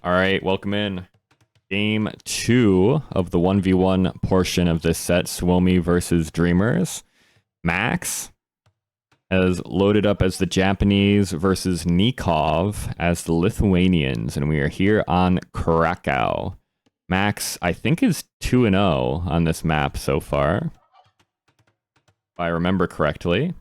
All right, welcome in. Game 2 of the 1v1 portion of this set, Suomi versus Dreamers. Max has loaded up as the Japanese versus Nicov as the Lithuanians, and we are here on Curacao. Max, I think, is 2-0 on this map so far, if I remember correctly.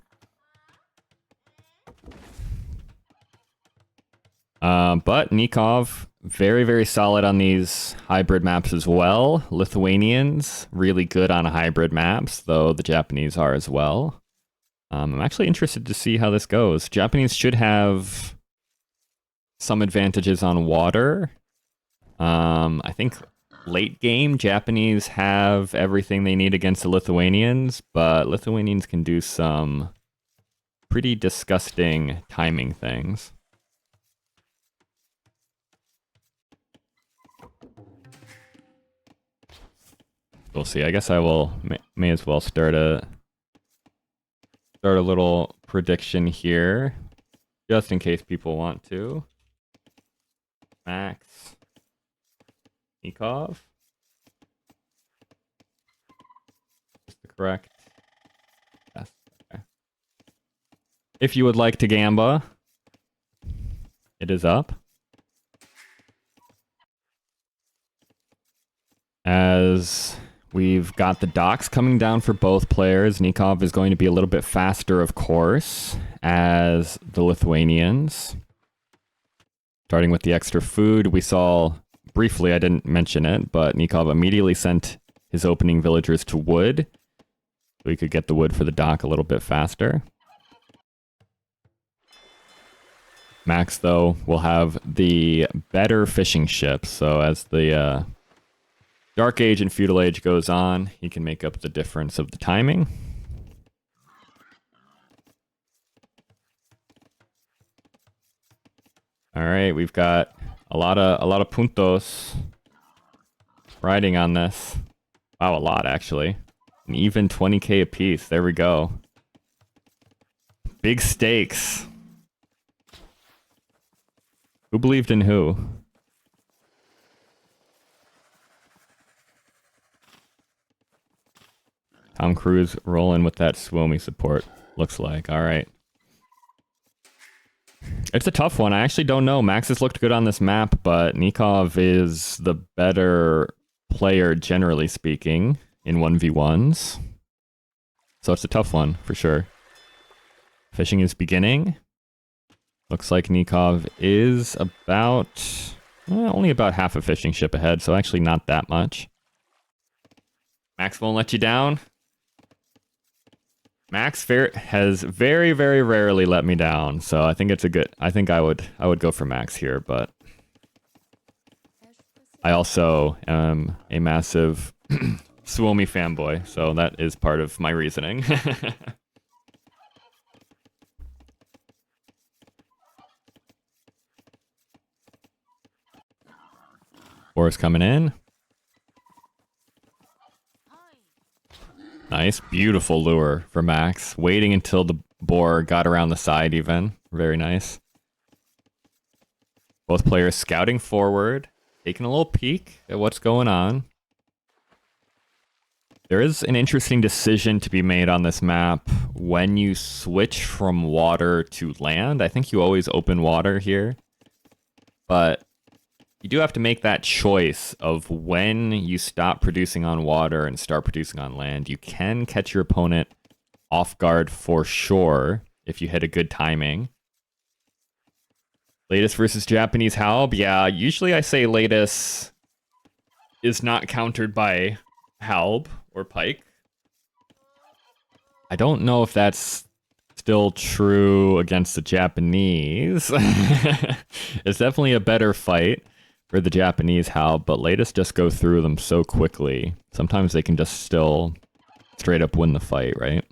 But Nicov, very, very solid on these hybrid maps as well. Lithuanians, really good on hybrid maps, though the Japanese are as well. I'm actually interested to see how this goes. Japanese should have some advantages on water. I think late game, Japanese have everything they need against the Lithuanians, but Lithuanians can do some pretty disgusting timing things. We'll see. I guess I will may as well start a little prediction here, just in case people want to. Max, Nicov. Is the correct? Yes. Okay. If you would like to gamba, it is up. As we've got the docks coming down for both players. Nicov is going to be a little bit faster, of course, as the Lithuanians. Starting with the extra food, we saw briefly, I didn't mention it, but Nicov immediately sent his opening villagers to wood, so he could get the wood for the dock a little bit faster. Max, though, will have the better fishing ships, so as the Dark Age and Feudal Age goes on, he can make up the difference of the timing. All right, we've got a lot of puntos riding on this. Wow, a lot actually. An even 20k apiece. There we go. Big stakes. Who believed in who? Tom Cruise rolling with that Suomi support, looks like. All right. It's a tough one. I actually don't know. Max has looked good on this map, but Nicov is the better player, generally speaking, in 1v1s. So it's a tough one, for sure. Fishing is beginning. Looks like Nicov is about... only about half a fishing ship ahead, so actually not that much. Max won't let you down. Max has very, very rarely let me down, so I think it's a good. I think I would go for Max here, but I also am a massive Suomi fanboy, so that is part of my reasoning. Boar's coming in. Nice, beautiful lure for Max. Waiting until the boar got around the side even. Very nice. Both players scouting forward, taking a little peek at what's going on. There is an interesting decision to be made on this map when you switch from water to land. I think you always open water here, but you do have to make that choice of when you stop producing on water and start producing on land. You can catch your opponent off guard for sure if you hit a good timing. Latest versus Japanese Halb. Yeah, usually I say latest is not countered by Halb or Pike. I don't know if that's still true against the Japanese. It's definitely a better fight for the Japanese Halb, but latest just go through them so quickly. Sometimes they can just still straight up win the fight, right?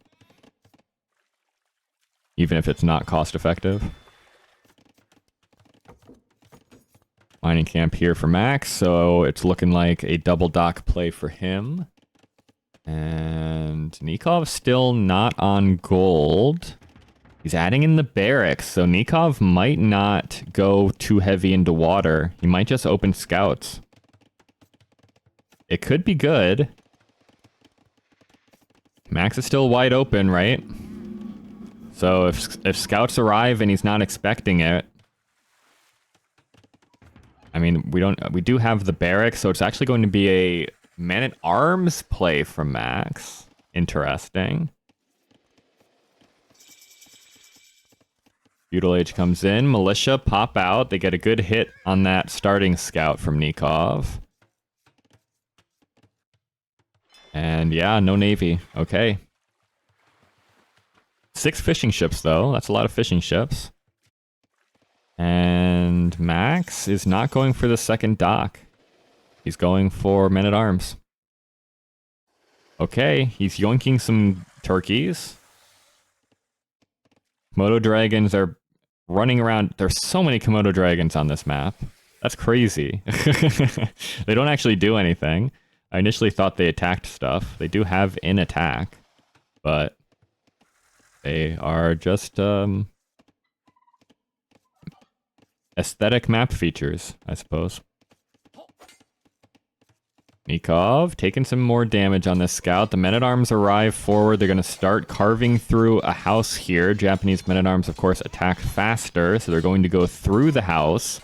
Even if it's not cost effective. Mining camp here for Max, so it's looking like a double dock play for him. And Nicov still not on gold. He's adding in the barracks, so Nicov might not go too heavy into water. He might just open scouts. It could be good. Max is still wide open, right? So if scouts arrive and he's not expecting it, I mean, we do have the barracks, so it's actually going to be a man-at-arms play from Max. Interesting. Feudal Age comes in. Militia pop out. They get a good hit on that starting scout from Nicov. And yeah, no navy. Okay. 6 fishing ships, though. That's a lot of fishing ships. And Max is not going for the second dock. He's going for men-at-arms. Okay, he's yoinking some turkeys. Komodo dragons are running around. There's so many Komodo dragons on this map. That's crazy. They don't actually do anything. I initially thought they attacked stuff. They do have an attack, but they are just aesthetic map features, I suppose. Nicov taking some more damage on this scout. The men-at-arms arrive forward. They're going to start carving through a house here. Japanese men-at-arms, of course, attack faster, so they're going to go through the house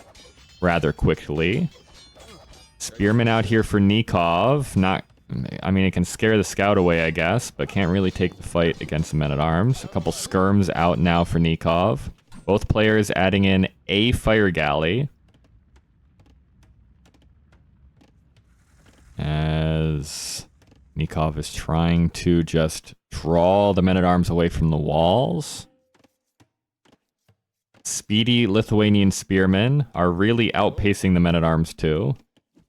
rather quickly. Spearmen out here for Nicov. I mean, it can scare the scout away, I guess, but can't really take the fight against the men-at-arms. A couple skirms out now for Nicov. Both players adding in a fire galley. As Nicov is trying to just draw the men-at-arms away from the walls. Speedy Lithuanian spearmen are really outpacing the men-at-arms too.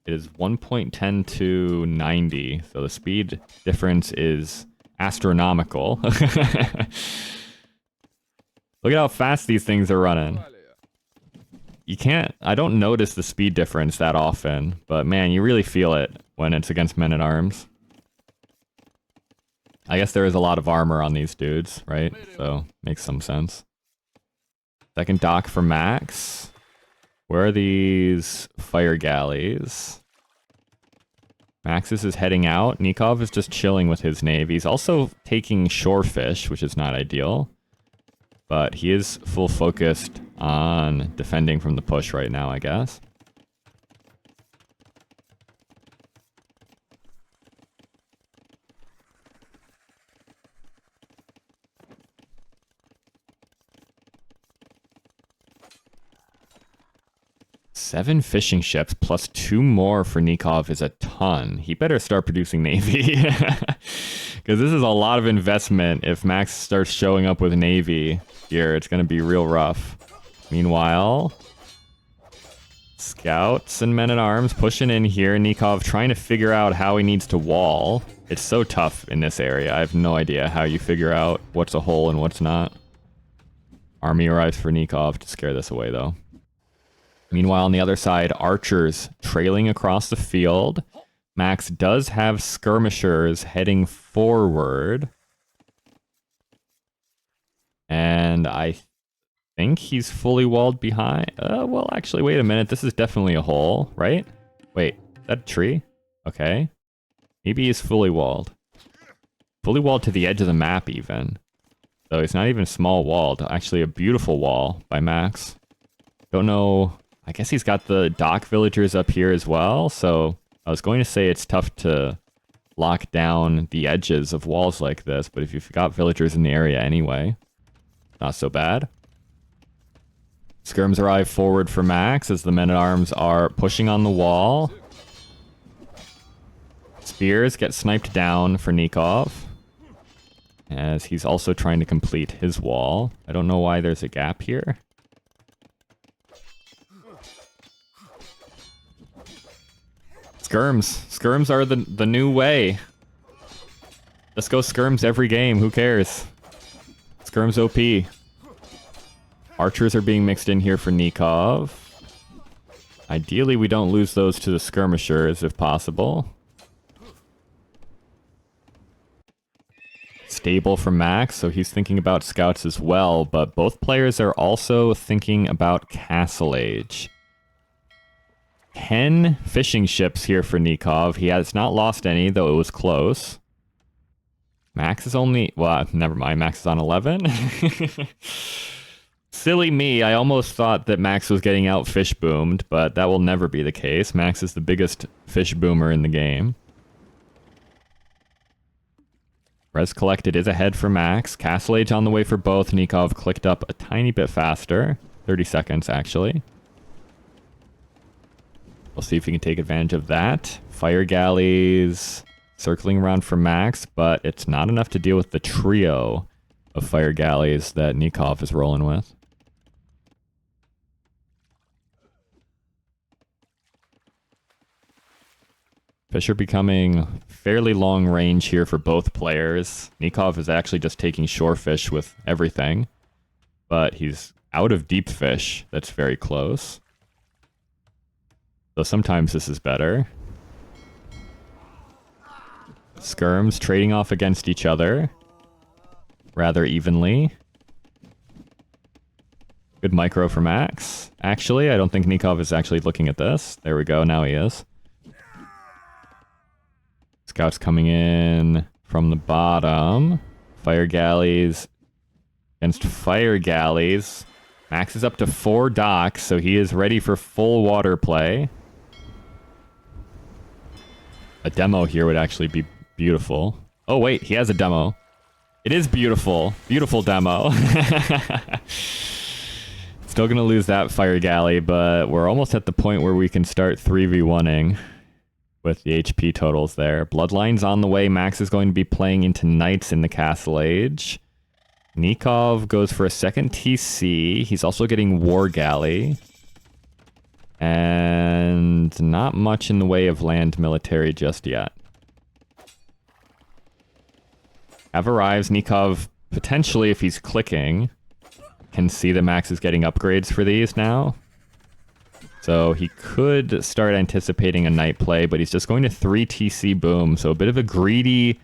It is 1.10 to 90, so the speed difference is astronomical. Look at how fast these things are running. I don't notice the speed difference that often, but man, you really feel it when it's against men-at-arms. I guess there is a lot of armor on these dudes, right? So, makes some sense. Second dock for Max. Where are these fire galleys? Maxis is heading out. Nicov is just chilling with his navy. He's also taking shorefish, which is not ideal. But he is full focused on defending from the push right now, I guess. Seven fishing ships plus 2 more for Nicov is a ton. He better start producing navy. Because this is a lot of investment. If Max starts showing up with navy here, it's going to be real rough. Meanwhile, scouts and men-at-arms pushing in here. Nicov trying to figure out how he needs to wall. It's so tough in this area. I have no idea how you figure out what's a hole and what's not. Army arrives for Nicov to scare this away, though. Meanwhile, on the other side, archers trailing across the field. Max does have skirmishers heading forward. And I think he's fully walled behind. Well, actually, wait a minute. This is definitely a hole, right? Wait, is that a tree? Okay. Maybe he's fully walled. Fully walled to the edge of the map, even. So he's not even small walled. Actually, a beautiful wall by Max. Don't know. I guess he's got the dock villagers up here as well, so I was going to say it's tough to lock down the edges of walls like this, but if you've got villagers in the area anyway, not so bad. Skirms arrive forward for Max as the men-at-arms are pushing on the wall. Spears get sniped down for Nicov, as he's also trying to complete his wall. I don't know why there's a gap here. Skirms. Skirms are the new way. Let's go skirms every game. Who cares? Skirms OP. Archers are being mixed in here for Nicov. Ideally, we don't lose those to the skirmishers if possible. stable for Max, so he's thinking about scouts as well, but both players are also thinking about Castle Age. 10 fishing ships here for Nicov. He has not lost any, though it was close. Max is only... well, never mind. Max is on 11. Silly me. I almost thought that Max was getting out fish boomed, but that will never be the case. Max is the biggest fish boomer in the game. Res collected is ahead for Max. Castle Age on the way for both. Nicov clicked up a tiny bit faster. 30 seconds, actually. We'll see if we can take advantage of that. Fire galleys circling around for Max, but it's not enough to deal with the trio of fire galleys that Nicov is rolling with. Fish are becoming fairly long range here for both players. Nicov is actually just taking shore fish with everything, but he's out of deep fish that's very close. So sometimes this is better. Skirms trading off against each other rather evenly. Good micro for Max. Actually, I don't think Nicov is actually looking at this. There we go, now he is. Scouts coming in from the bottom. Fire galleys against fire galleys. Max is up to 4 docks, so he is ready for full water play. A demo here would actually be beautiful. Oh wait, he has a demo. It is beautiful. Beautiful demo. Still gonna lose that fire galley, but we're almost at the point where we can start 3v1ing. With the HP totals there. Bloodline's on the way. Max is going to be playing into Knights in the Castle Age. Nicov goes for a second TC. He's also getting War Galley. And not much in the way of land military just yet. Cav arrives. Nicov, potentially, if he's clicking, can see that Max is getting upgrades for these now. So he could start anticipating a Knight play, but he's just going to 3 TC boom. So a bit of a greedy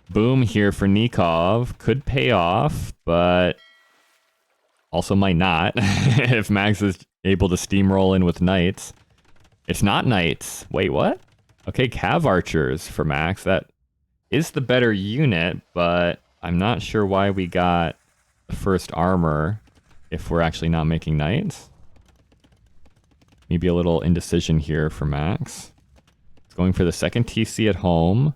boom here for Nicov. Could pay off, but also might not if Max is able to steamroll in with Knights. It's not Knights. Wait, what? Okay, Cav Archers for Max. That is the better unit, but I'm not sure why we got the first armor if we're actually not making Knights. Maybe a little indecision here for Max. He's going for the second TC at home.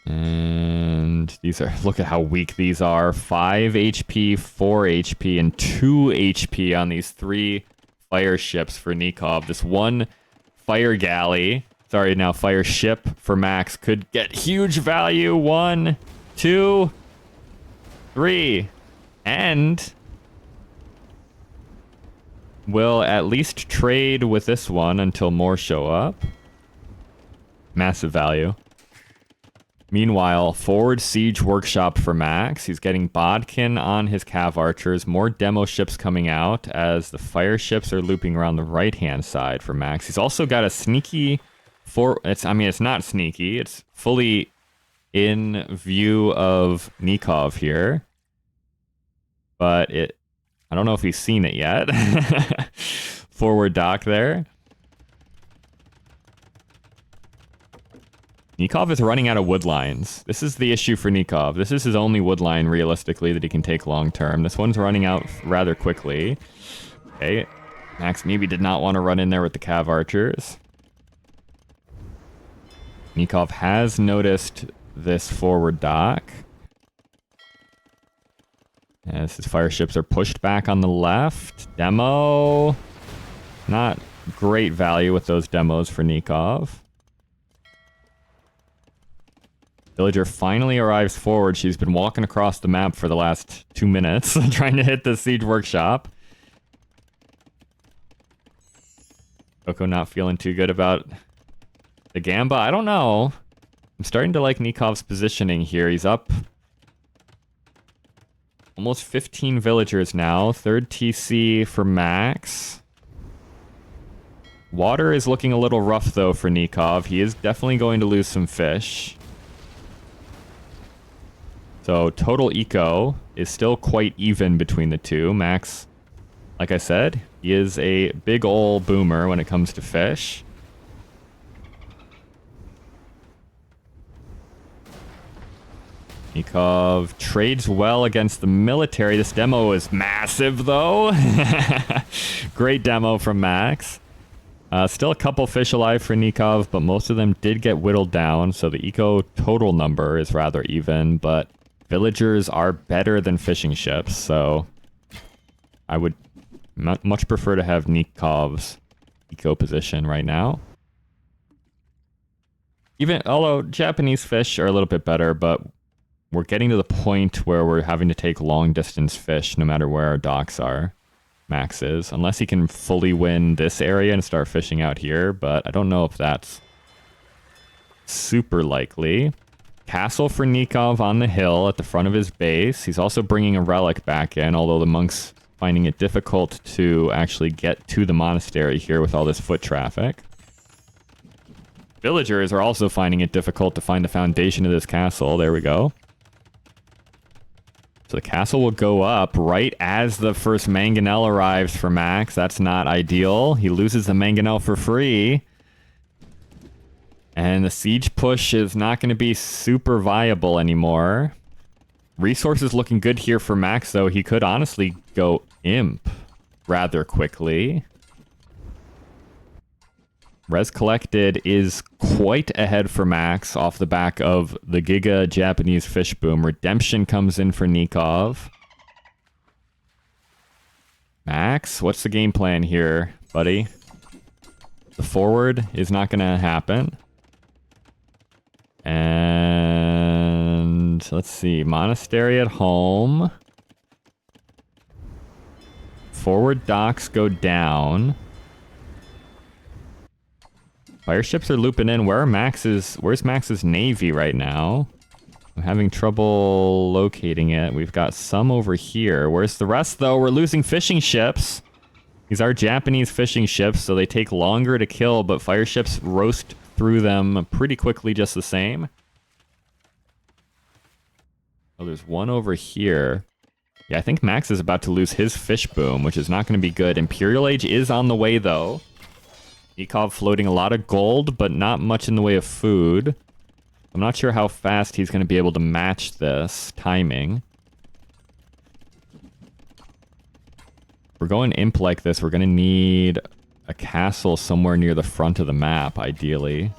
And these are, look at how weak these are. 5 HP, 4 HP, and 2 HP on these 3 fire ships for Nicov. This one fire galley, sorry, now fire ship for Max could get huge value. 1, 2, 3, and we'll at least trade with this one until more show up. Massive value. Meanwhile, forward siege workshop for Max. He's getting Bodkin on his Cav Archers. More demo ships coming out as the fire ships are looping around the right-hand side for Max. He's also got a sneaky... it's not sneaky. It's fully in view of Nicov here. But I don't know if he's seen it yet. Forward dock there. Nicov is running out of wood lines. This is the issue for Nicov. This is his only wood line, realistically, that he can take long term. This one's running out rather quickly. Okay. Max maybe did not want to run in there with the Cav Archers. Nicov has noticed this forward dock. As his fire ships are pushed back on the left. Demo. Not great value with those demos for Nicov. Villager finally arrives forward. She's been walking across the map for the last 2 minutes trying to hit the siege workshop. Coco not feeling too good about the Gamba. I don't know. I'm starting to like Nikov's positioning here. He's up almost 15 villagers now. Third TC for Max. Water is looking a little rough, though, for Nicov. He is definitely going to lose some fish. So total eco is still quite even between the two. Max, like I said, he is a big ol' boomer when it comes to fish. Nicov trades well against the military. This demo is massive, though. Great demo from Max. Still a couple fish alive for Nicov, but most of them did get whittled down, so the eco total number is rather even, but villagers are better than fishing ships, so I would much prefer to have Nikov's eco position right now. Although Japanese fish are a little bit better, but we're getting to the point where we're having to take long distance fish no matter where our docks are. Max is, unless he can fully win this area and start fishing out here, but I don't know if that's super likely. Castle for Nicov on the hill at the front of his base. He's also bringing a relic back in, although the monks finding it difficult to actually get to the monastery here with all this foot traffic. Villagers are also finding it difficult to find the foundation of this castle. There we go. So the castle will go up right as the first mangonel arrives for Max. That's not ideal. He loses the mangonel for free. And the siege push is not going to be super viable anymore. Resources looking good here for Max, though. He could honestly go imp rather quickly. Res collected is quite ahead for Max off the back of the Giga Japanese fish boom. Redemption comes in for Nicov. Max, what's the game plan here, buddy? The forward is not going to happen. And let's see, monastery at home. Forward docks go down. Fireships are looping in. Where's Max's navy right now? I'm having trouble locating it. We've got some over here. Where's the rest, though? We're losing fishing ships. These are Japanese fishing ships, so they take longer to kill, but fireships roast through them pretty quickly just the same. Oh, there's one over here. Yeah, I think Max is about to lose his fish boom, which is not going to be good. Imperial Age is on the way, though. Nicov floating a lot of gold, but not much in the way of food. I'm not sure how fast he's going to be able to match this timing. If we're going imp like this, we're going to need a castle somewhere near the front of the map, ideally.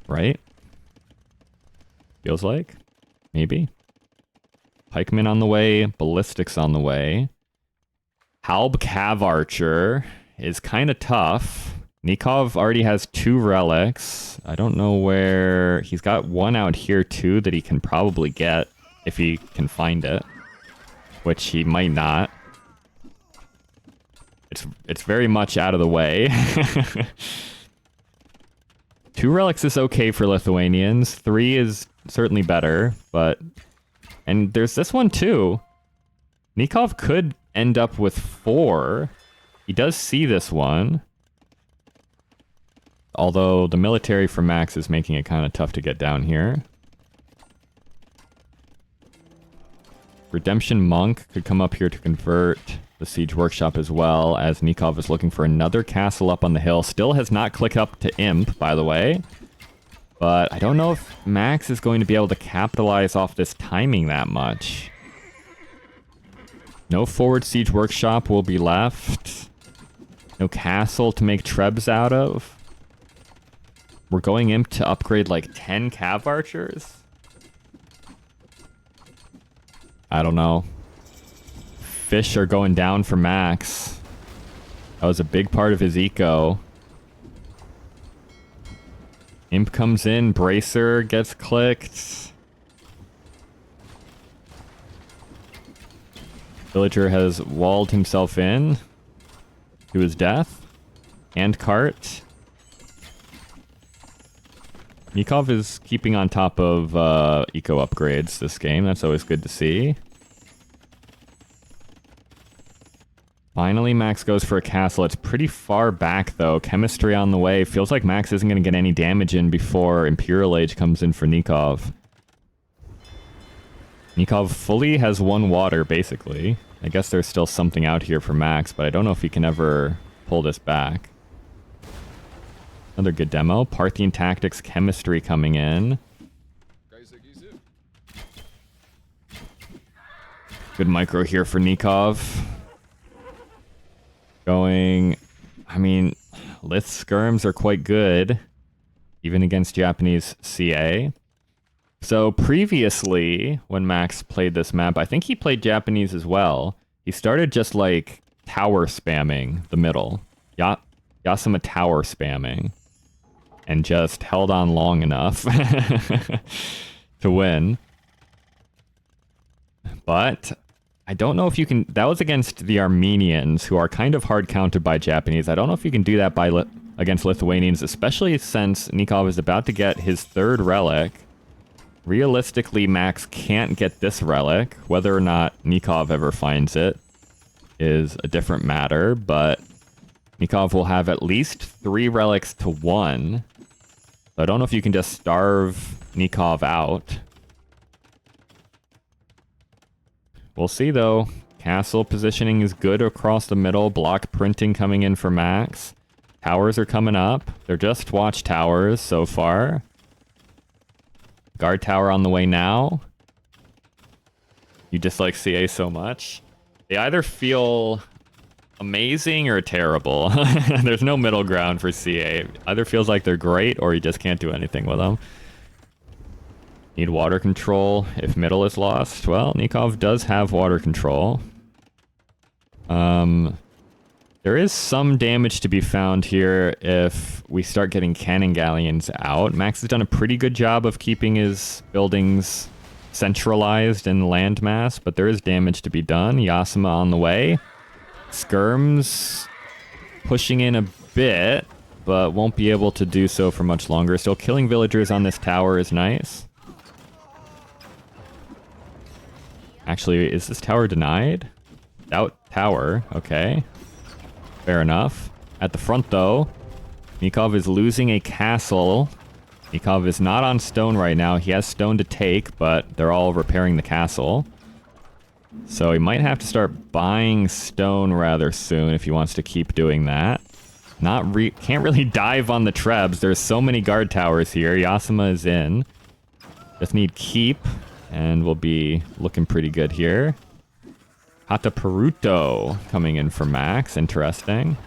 Right? Feels like. Maybe. Pikemen on the way, ballistics on the way. Halb Cav Archer is kind of tough. Nicov already has 2 relics. I don't know where... He's got one out here, too, that he can probably get if he can find it. Which he might not. It's very much out of the way. 2 relics is okay for Lithuanians. 3 is certainly better, but... And there's this one, too. Nicov could end up with 4. He does see this one. Although the military for Max is making it kind of tough to get down here. Redemption Monk could come up here to convert the Siege Workshop as well, as Nicov is looking for another castle up on the hill. Still has not clicked up to Imp, by the way. But I don't know if Max is going to be able to capitalize off this timing that much. No forward Siege Workshop will be left. No castle to make trebs out of. We're going Imp to upgrade like 10 Cav Archers? I don't know. Fish are going down for Max. That was a big part of his eco. Imp comes in, Bracer gets clicked. Villager has walled himself in to his death. And cart. Nicov is keeping on top of eco upgrades this game. That's always good to see. Finally, Max goes for a castle. It's pretty far back, though. Chemistry on the way. Feels like Max isn't going to get any damage in before Imperial Age comes in for Nicov. Nicov fully has 1 water, basically. I guess there's still something out here for Max, but I don't know if he can ever pull this back. Another good demo. Parthian Tactics Chemistry coming in. Good micro here for Nicov. Going, I mean, Lith skirms are quite good, even against Japanese CA. So previously, when Max played this map, I think he played Japanese as well. He started just like tower spamming the middle. Yasuma tower spamming. And just held on long enough to win. But I don't know if you can... That was against the Armenians, who are kind of hard counted by Japanese. I don't know if you can do that against Lithuanians, especially since Nicov is about to get his 3rd relic. Realistically, Max can't get this relic. Whether or not Nicov ever finds it is a different matter, but Nicov will have at least 3 relics to 1. So I don't know if you can just starve Nicov out. We'll see, though. Castle positioning is good across the middle. Block printing coming in for Max. Towers are coming up. They're just watchtowers so far. Guard tower on the way now. You dislike CA so much. They either feel amazing or terrible. There's no middle ground for CA. Either feels like they're great or you just can't do anything with them. Need water control if middle is lost. Well, Nicov does have water control. There is some damage to be found here if we start getting cannon galleons out. Max has done a pretty good job of keeping his buildings centralized in landmass, but there is damage to be done. Yasuma on the way. Skirms pushing in a bit, but won't be able to do so for much longer. Still killing villagers on this tower is nice. Actually, is this tower denied? Doubt tower, okay. Fair enough. At the front, though, Nicov is losing a castle. Nicov is not on stone right now. He has stone to take, but they're all repairing the castle. So he might have to start buying stone rather soon if he wants to keep doing that. Can't really dive on the trebs. There's so many guard towers here. Yasuma is in. Just need keep. And we'll be looking pretty good here. Hata Peruto coming in for Max. Interesting.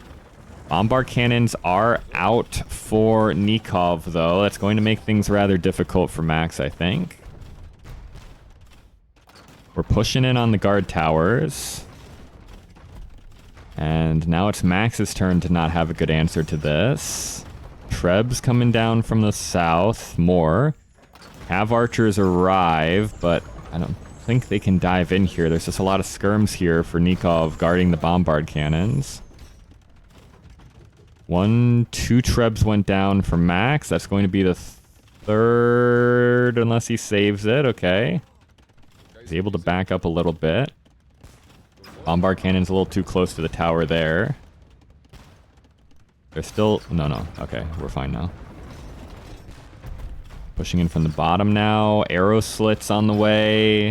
Bombard cannons are out for Nicov, though. That's going to make things rather difficult for Max, I think. We're pushing in on the guard towers. And now it's Max's turn to not have a good answer to this. Trebs coming down from the south. More. Have archers arrive, but I don't think they can dive in here. There's just a lot of skirms here for Nicov guarding the bombard cannons. 2 trebs went down for Max. That's going to be the 3rd, unless he saves it. Okay. He's able to back up a little bit. Bombard cannon's a little too close to the tower there. They're still... No. Okay, we're fine now. Pushing in from the bottom now. Arrow slits on the way.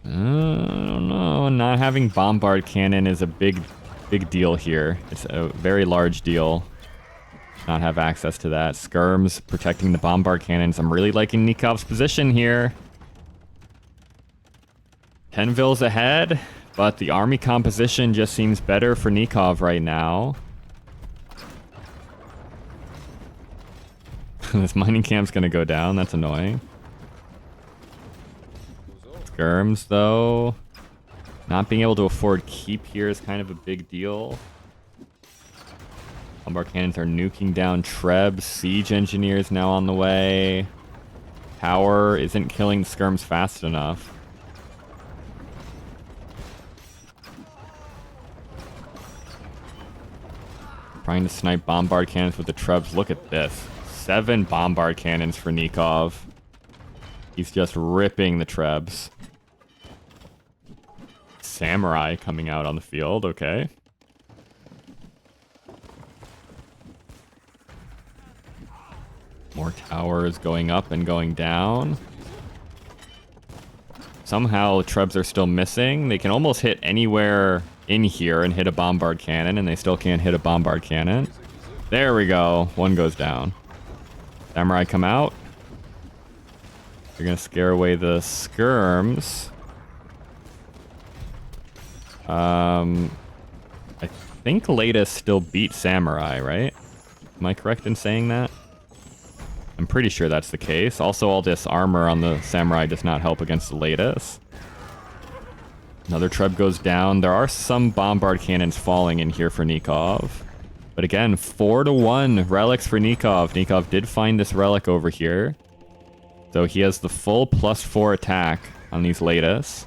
I don't know. Not having bombard cannon is a big deal here. It's a very large deal. Not have access to that. Skirms protecting the bombard cannons. I'm really liking Nikov's position here. 10 vills ahead, but the army composition just seems better for Nicov right now. This mining camp's gonna go down. That's annoying. Skirms, though. Not being able to afford keep here is kind of a big deal. Bombard cannons are nuking down Trebs. Siege engineers now on the way. Tower isn't killing the skirms fast enough. Trying to snipe bombard cannons with the Trebs. Look at this. 7 bombard cannons for Nicov. He's just ripping the Trebs. samurai coming out on the field. Okay. More towers going up and going down. Somehow Trebs are still missing. They can almost hit anywhere in here and hit a bombard cannon, and they still can't hit a bombard cannon. There we go. One goes down. Samurai come out. They're going to scare away the skirms. I think latest still beat Samurai, right? Am I correct in saying that? I'm pretty sure that's the case. Also, all this armor on the Samurai does not help against the latest. Another Treb goes down. There are some bombard cannons falling in here for Nicov. But again, 4-1 relics for Nicov. Nicov did find this relic over here. So he has the full +4 attack on these latest.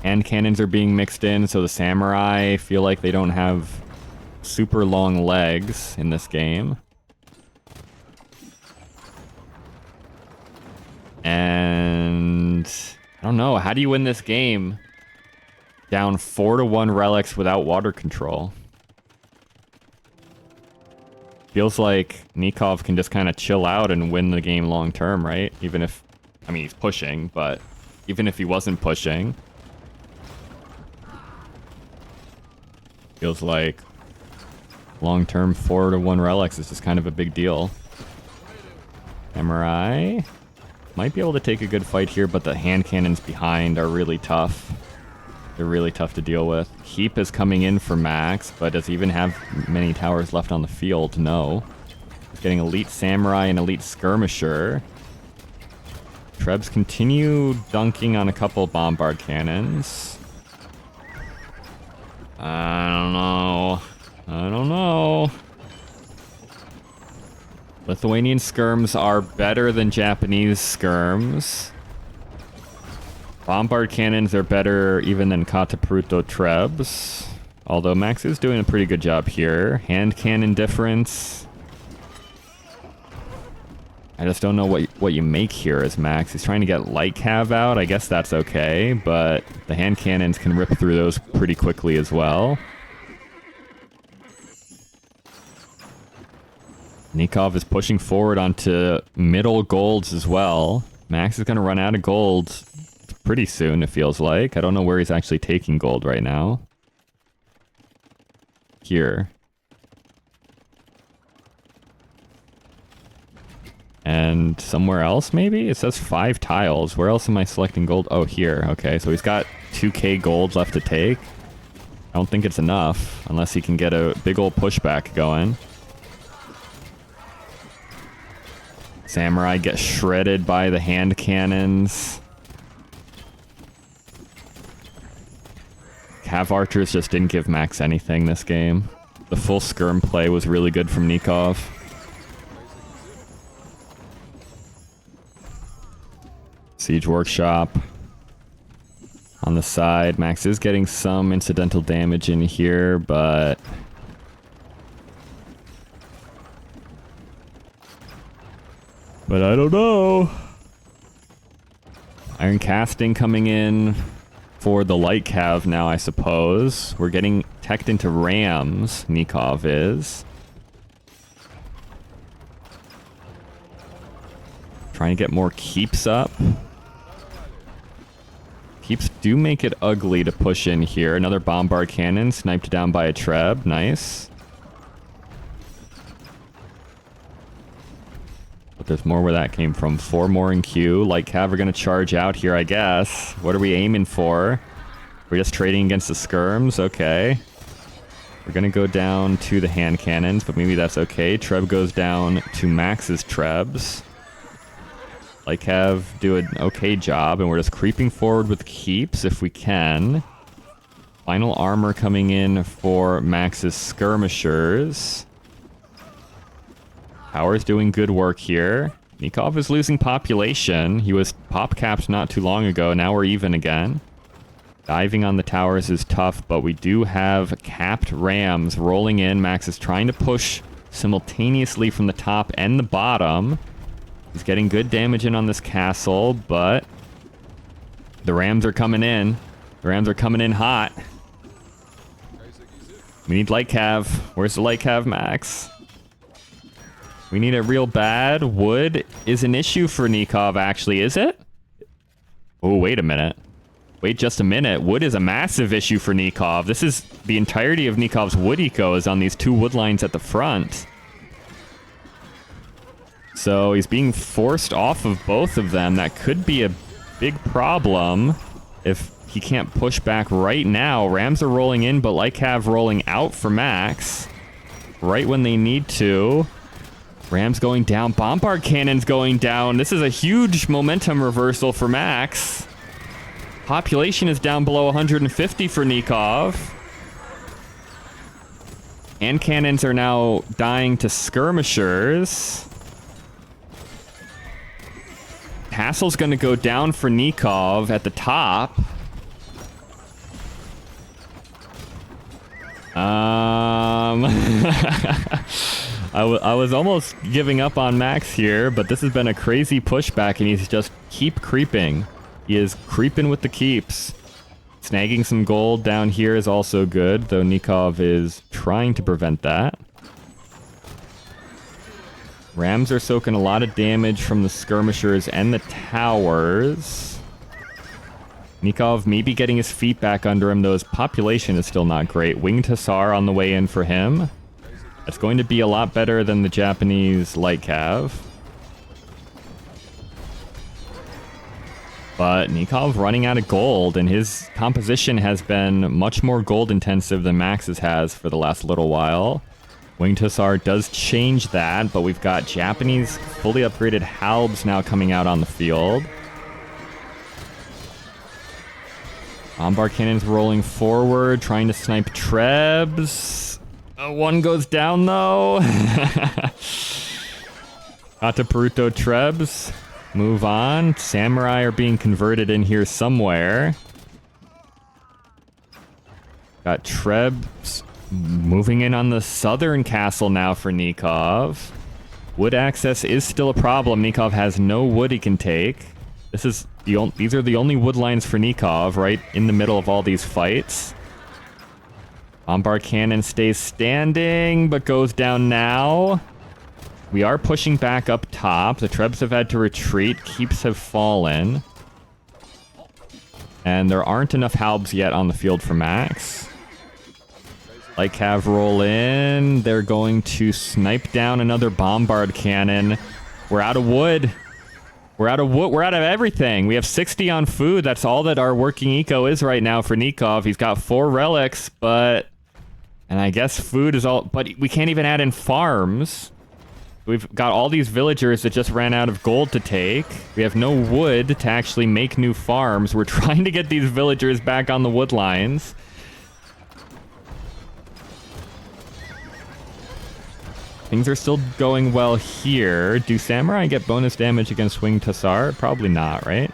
Hand cannons are being mixed in, so the Samurai feel like they don't have super long legs in this game. And I don't know, how do you win this game down 4-1 relics without water control? Feels like Nicov can just kind of chill out and win the game long term, right? Even if, I mean, he's pushing, but even if he wasn't pushing, feels like long term 4-1 relics is just kind of a big deal. Samurai might be able to take a good fight here, but the hand cannons behind are really tough. They're really tough to deal with. Heap is coming in for Max, but does he even have many towers left on the field? No. He's getting Elite Samurai and Elite Skirmisher. Trebs continue dunking on a couple bombard cannons. I don't know. Lithuanian skirms are better than Japanese skirms. Bombard cannons are better even than Katapruto Trebs. Although Max is doing a pretty good job here. Hand cannon difference. I just don't know what you make here as Max. He's trying to get light cav out. I guess that's okay, but the hand cannons can rip through those pretty quickly as well. Nicov is pushing forward onto middle golds as well. Max is going to run out of gold pretty soon, it feels like. I don't know where he's actually taking gold right now. Here. And somewhere else, maybe? It says 5 tiles. Where else am I selecting gold? Oh, here. Okay, so he's got 2k gold left to take. I don't think it's enough, unless he can get a big old pushback going. Samurai get shredded by the hand cannons. Cav archers just didn't give Max anything this game. The full skirm play was really good from Nicov. Siege workshop on the side. Max is getting some incidental damage in here, but I don't know. Iron casting coming in for the light cav now, I suppose. We're getting teched into rams, Nicov is. Trying to get more keeps up. Keeps do make it ugly to push in here. Another bombard cannon sniped down by a Treb. Nice. But there's more where that came from. 4 more in queue. Light cav are going to charge out here, I guess. What are we aiming for? We're just trading against the skirms? Okay. We're going to go down to the hand cannons, but maybe that's okay. Treb goes down to Max's Trebs. Light cav do an okay job, and we're just creeping forward with keeps if we can. Final armor coming in for Max's skirmishers. Power's doing good work here. Nicov is losing population. He was pop capped not too long ago. Now we're even again. Diving on the towers is tough, but we do have capped rams rolling in. Max is trying to push simultaneously from the top and the bottom. He's getting good damage in on this castle, but the rams are coming in. The Rams are coming in hot. We need light cav. Where's the light cav, Max? We need it real bad. Wood is an issue for Nicov, actually, is it? Oh, wait a minute. Wait just a minute. Wood is a massive issue for Nicov. This is the entirety of Nikov's wood eco is on these 2 wood lines at the front. So he's being forced off of both of them. That could be a big problem if he can't push back right now. Rams are rolling in, but Lycav rolling out for Max. Right when they need to. Rams going down. Bombard cannons going down. This is a huge momentum reversal for Max. Population is down below 150 for Nicov. And cannons are now dying to skirmishers. Castle's going to go down for Nicov at the top. I was almost giving up on Max here, but this has been a crazy pushback, and he's just keep creeping. He is creeping with the keeps. Snagging some gold down here is also good, though Nicov is trying to prevent that. Rams are soaking a lot of damage from the skirmishers and the towers. Nicov maybe getting his feet back under him, though his population is still not great. Winged Hussar on the way in for him. That's going to be a lot better than the Japanese light cav. But Nicov running out of gold, and his composition has been much more gold intensive than Max's has for the last little while. Winged Hussar does change that, but we've got Japanese fully upgraded Halbs now coming out on the field. Bombard cannons rolling forward, trying to snipe Trebs. One goes down, though. Ata Peruto Trebs. Move on. Samurai are being converted in here somewhere. Got Trebs moving in on the southern castle now for Nicov. Wood access is still a problem. Nicov has no wood he can take. These are the only wood lines for Nicov, right in the middle of all these fights. Bombard cannon stays standing, but goes down now. We are pushing back up top. The Trebs have had to retreat. Keeps have fallen. And there aren't enough Halbs yet on the field for Max. Light cav roll in. They're going to snipe down another bombard cannon. We're out of wood. We're out of wood. We're out of everything. We have 60 on food. That's all that our working eco is right now for Nicov. He's got 4 relics, but... And I guess food is all... But we can't even add in farms. We've got all these villagers that just ran out of gold to take. We have no wood to actually make new farms. We're trying to get these villagers back on the wood lines. Things are still going well here. Do Samurai get bonus damage against Winged Hussar? Probably not, right?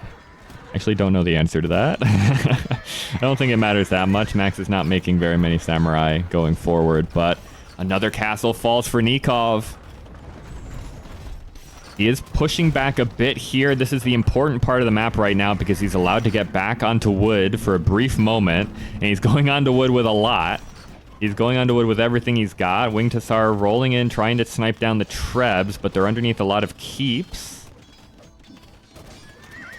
Actually, don't know the answer to that. I don't think it matters that much. Max is not making very many Samurai going forward, but another castle falls for Nicov. He is pushing back a bit here. This is the important part of the map right now because he's allowed to get back onto wood for a brief moment, and he's going onto wood with a lot. He's going onto wood with everything he's got. Winged Hussar rolling in, trying to snipe down the Trebs, but they're underneath a lot of keeps.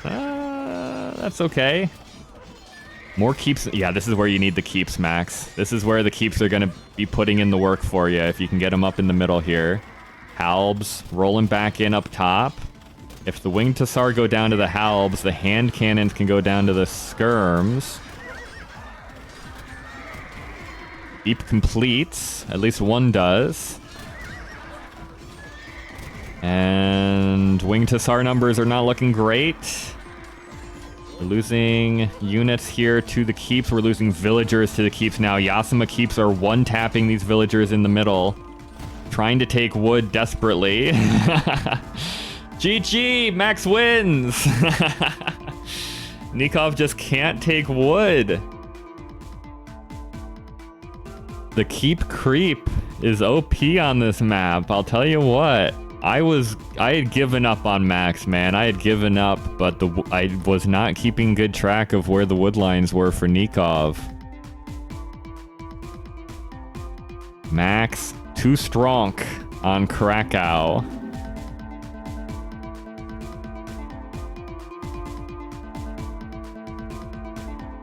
That's okay. More keeps. Yeah, this is where you need the keeps, Max. This is where the keeps are going to be putting in the work for you if you can get them up in the middle here. Halbs rolling back in up top. If the Winged Hussar go down to the Halbs, the hand cannons can go down to the skirms. Keep completes. At least one does. And Winged Hussar numbers are not looking great. We're losing units here to the keeps. We're losing villagers to the keeps now. Yasuma keeps are one-tapping these villagers in the middle. Trying to take wood desperately. GG! Max wins! Nicov just can't take wood. The keep creep is OP on this map. I'll tell you what. I had given up on Max, man. I had given up, but I was not keeping good track of where the wood lines were for Nicov. Max, too strong on Curacao.